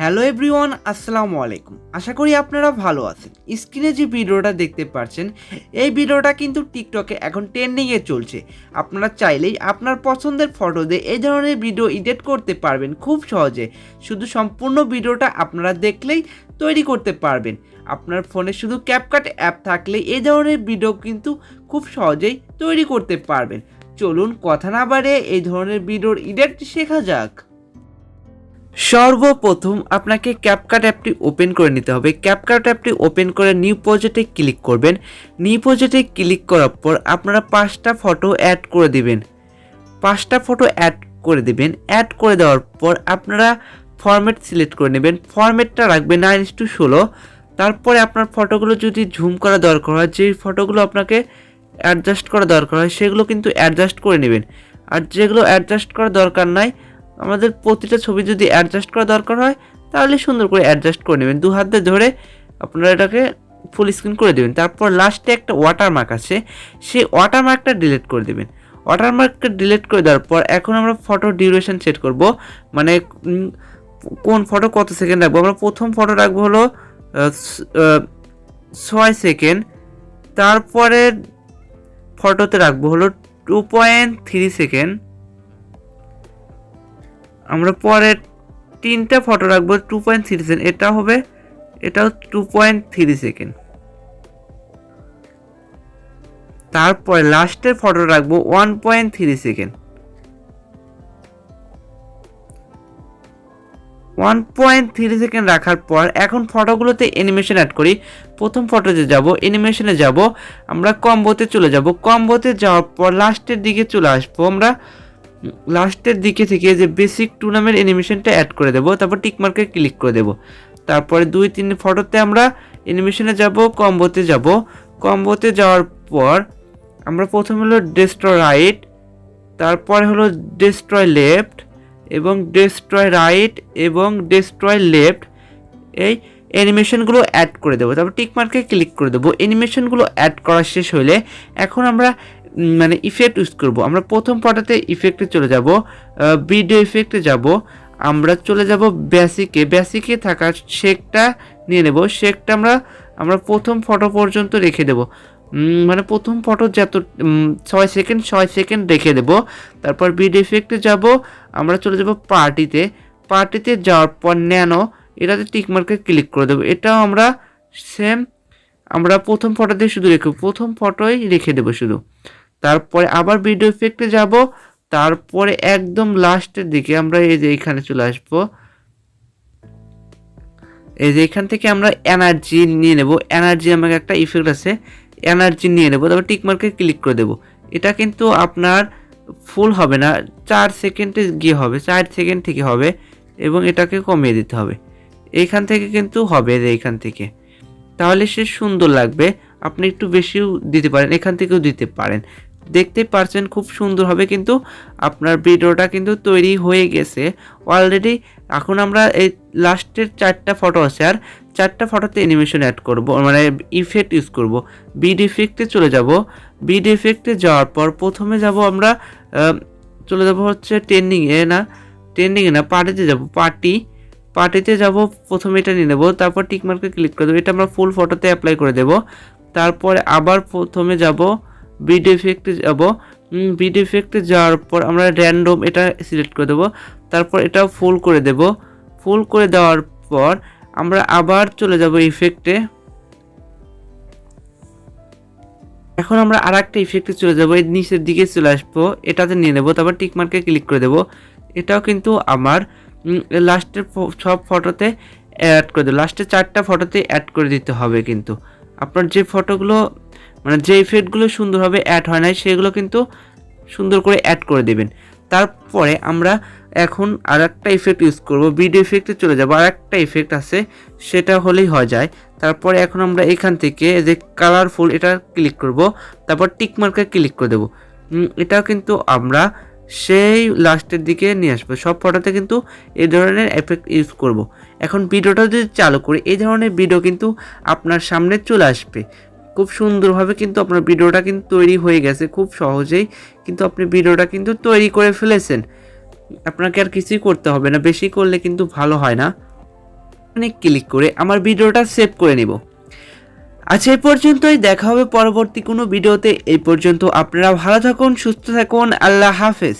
Hello everyone, আসসালামু আলাইকুম। আশা করি আপনারা ভালো আছেন। স্ক্রিনে যে ভিডিওটা দেখতে পাচ্ছেন, এই ভিডিওটা কিন্তু টিকটকে এখন ট্রেন্ডিংয়ে চলছে। আপনারা চাইলেই আপনার পছন্দের ফটো দিয়ে এই ধরনের ভিডিও এডিট করতে পারবেন খুব সহজে। শুধু সম্পূর্ণ ভিডিওটা আপনারা দেখলেই তৈরি করতে পারবেন। আপনার ফোনে শুধু ক্যাপকাট অ্যাপ থাকলেই এই ধরনের ভিডিও কিন্তু খুব সহজেই তৈরি করতে পারবেন। চলুন কথা না বাড়িয়ে এই ধরনের ভিডিওর এডিট শেখা যাক। সর্বপ্রথম আপনাকে ক্যাপকাট অ্যাপটি ওপেন করে নিতে হবে। ক্যাপকাট অ্যাপটি ওপেন করে নিউ প্রজেক্টে ক্লিক করবেন। নিউ প্রজেক্টে ক্লিক করার পর আপনারা 5টা ফটো অ্যাড করে দিবেন। 5টা ফটো অ্যাড করে দিবেন। অ্যাড করে দেওয়ার পর আপনারা ফরম্যাট সিলেক্ট করে নেবেন। ফরম্যাটটা রাখবেন 9:16। তারপরে আপনার ফটোগুলো যদি ঝুম করা দরকার হয়, যে ফটোগুলো আপনাকে অ্যাডজাস্ট করা দরকার হয় সেগুলো কিন্তু অ্যাডজাস্ট করে নেবেন। আর যেগুলো অ্যাডজাস্ট করা দরকার নাই, আমাদের প্রতিটা ছবি যদি অ্যাডজাস্ট করা দরকার হয় তাহলে সুন্দর করে অ্যাডজাস্ট করে নেবেন। 2 হাত দিয়ে ধরে আপনারা এটাকে ফুল স্ক্রিন করে দেবেন। তারপর লাস্টে একটা ওয়াটারমার্ক আছে, সেই ওয়াটারমার্কটা ডিলিট করে দেবেন। ওয়াটারমার্কটা ডিলিট করে দেওয়ার পর এখন আমরা ফটো ডিউরেশন সেট করব, মানে কোন ফটো কত সেকেন্ড রাখবো। আমরা প্রথম ফটো রাখবো হলো 6 সেকেন্ড। তারপরে ফটোতে রাখবো হলো 2.3 সেকেন্ড। আমরা পরে 3টা ফটো রাখবো 2.3 সেকেন্ড। এটাও 2.3 সেকেন্ড। তারপরে লাস্টের ফটো রাখবো 1.3 সেকেন্ড। 1.3 সেকেন্ড রাখার পর এখন ফটোগুলোতে অ্যানিমেশন অ্যাড করি। প্রথম ফটোতে যাব, অ্যানিমেশনে যাব, আমরা কম্বোতে চলে যাব। কম্বোতে যাওয়ার পর লাস্টের দিকে চলে আসবো। আমরা লাস্টের দিকে থেকে যে বেসিক টুর্নামেন্ট অ্যানিমেশনটা অ্যাড করে দেবো। তারপর টিকমার্কে ক্লিক করে দেবো। তারপরে 2-3 ফটোতে আমরা অ্যানিমেশনে যাব, কম্বোতে যাব। কম্বোতে যাওয়ার পর আমরা প্রথমে হলো ডেস্ট্রয় রাইট, তারপরে হলো ডেস্ট্রয় লেফট এবং ডেস্ট্রয় রাইট এবং ডেস্ট্রয় লেফট, এই অ্যানিমেশনগুলো অ্যাড করে দেবো। তারপর টিকমার্কে ক্লিক করে দেবো। অ্যানিমেশনগুলো অ্যাড করা শেষ হলে এখন আমরা ইফেক্ট ইউজ করব। আমরা প্রথম ফটোতে ইফেক্টে চলে যাব, ভিডিও ইফেক্টে যাব, আমরা চলে যাব বেসিকে থাকা শেকটা নিয়ে নেব। শেকটা আমরা প্রথম ফটো পর্যন্ত রেখে দেব, মানে প্রথম ফটো যত 6 সেকেন্ড রেখে দেব। তারপর ভিডিও ইফেক্টে যাব, আমরা চলে যাব পার্টিতে যাওয়ার পর ন্যানো, এটাতে টিকমার্কে ক্লিক করে দেবো। এটাও আমরা আমরা প্রথম ফটোতে শুধু প্রথম ফটোই রেখে দেবো শুধু। তারপরে আবার ভিডিও ইফেক্টে যাব, তারপরে একদম লাস্টের দিকে আমরা এই যে এখানে চলে আসবো। এই যে এখান থেকে আমরা এনার্জি নিয়ে নেব। এনার্জি আমাকে একটা ইফেক্ট আছে, এনার্জি নিয়ে নেব। তারপর টিকমার্কে ক্লিক করে দেবো। এটা কিন্তু আপনার ফুল হবে না, 4 সেকেন্ডে গিয়ে হবে, 4 সেকেন্ড থেকে হবে এবং এটাকে কমিয়ে দিতে হবে। এইখান থেকে কিন্তু হবে, এইখান থেকে, তাহলে সে সুন্দর লাগবে। আপনি একটু বেশিও দিতে পারেন, এখান থেকেও দিতে পারেন। দেখতে পারছেন খুব সুন্দর হবে। কিন্তু আপনার ভিডিওটা কিন্তু তৈরি হয়ে গেছে অলরেডি। এখন আমরা এই লাস্টের 4টা ফটো আছে, আর 4টা ফটোতে অ্যানিমেশন অ্যাড করব, মানে ইফেক্ট ইউজ করব। ভিডিও ইফেক্টে চলে যাব। ভিডিও ইফেক্টে যাওয়ার পর প্রথমে যাব আমরা চলে যাব হচ্ছে ট্রেন্ডিংয়ে না পার্টিতে যাব। পার্টিতে যাব, প্রথমে এটা নিয়ে নেব, তারপর টিকমার্কে ক্লিক করে দেবো। এটা আমরা ফুল ফটোতে অ্যাপ্লাই করে দেব। তারপরে আবার প্রথমে যাব, ভিডিও ইফেক্টে যাব। ভিডিও ইফেক্টে যাওয়ার পর আমরা র্যান্ডম এটা সিলেক্ট করে দেবো। তারপর এটাও ফুল করে দেব। ফুল করে দেওয়ার পর আমরা আবার চলে যাব ইফেক্টে। এখন আমরা আর একটা ইফেক্টে চলে যাব, এই নিচের দিকে চলে আসবো, এটাতে নিয়ে নেব। তারপর টিকমার্কে ক্লিক করে দেব। এটাও কিন্তু আমার লাস্টের সব ফটোতে অ্যাড করে দেবো। লাস্টের 4টা ফটোতে অ্যাড করে দিতে হবে। কিন্তু আপনার যে ফটোগুলো, মানে যে ইফেক্টগুলো সুন্দরভাবে অ্যাড হয় নাই সেগুলো কিন্তু সুন্দর করে অ্যাড করে দেবেন। তারপরে আমরা এখন আর একটা ইফেক্ট ইউজ করব। ভিডিও ইফেক্টে চলে যাব, আর একটা ইফেক্ট আছে, সেটা হলেই হয়ে যায়। তারপরে এখন আমরা এখান থেকে যে কালারফুল এটা ক্লিক করব, তারপর টিকমার্কে ক্লিক করে দেবো। এটাও কিন্তু আমরা সেই লাস্টের দিকে নিয়ে আসবো। সব ফটোতে কিন্তু এই ধরনের এফেক্ট ইউজ করব। এখন ভিডিওটা যদি চালু করি, এই ধরনের ভিডিও কিন্তু আপনার সামনে চলে আসবে খুব সুন্দরভাবে। কিন্তু আপনার ভিডিওটা কিন্তু তৈরি হয়ে গেছে খুব সহজেই। কিন্তু আপনি ভিডিওটা কিন্তু তৈরি করে ফেলেছেন, আপনাকে আর কিছুই করতে হবে না। বেশি করলে কিন্তু ভালো হয় না। বাটনে ক্লিক করে আমার ভিডিওটা সেভ করে নিব। আচ্ছা, এই পর্যন্তই, দেখা হবে পরবর্তী কোনো ভিডিওতে। এই পর্যন্ত আপনারা ভালো থাকুন, সুস্থ থাকুন, আল্লাহ হাফেজ।